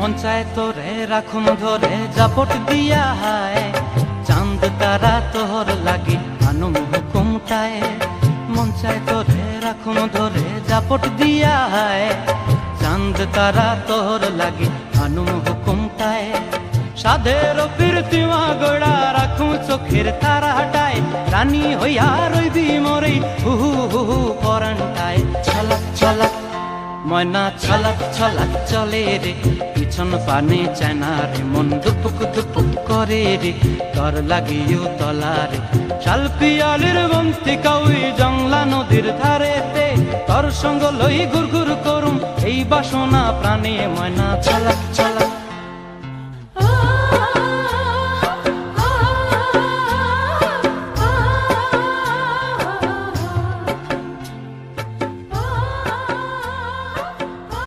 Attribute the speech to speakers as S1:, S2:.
S1: মন চায় তোরে রাখুম ধরে জাপট দিয়া হায়, চাঁদ তারা তোর লাগি আনুম হুকুমটায়। মন চায় তোরে রাখুম ধরে জাপট দিয়া হায়, চাঁদ তারা তোর লাগি আনুম হুকুমটায়। সাধের প্রীতিমা গোড়া রাখুম চোখের তারা হাটায়, রানী হইয়া রইবি মোরে হু হু হু হু পরান্টায়। ছলাক ছলাক ময়না ছলাক ছলাক চলে রে, পিছন পানে চায়না রে, মন দুপুক দুপুক করে রে, তর লাগিও তলারে। শালপিয়ালির বন্তি কাউই জংলা নদীর ধারেতে, তর সঙ্গ লই ঘুর ঘুর করুম এই বাসনা প্রাণে। ময়না ছলাক ছলাক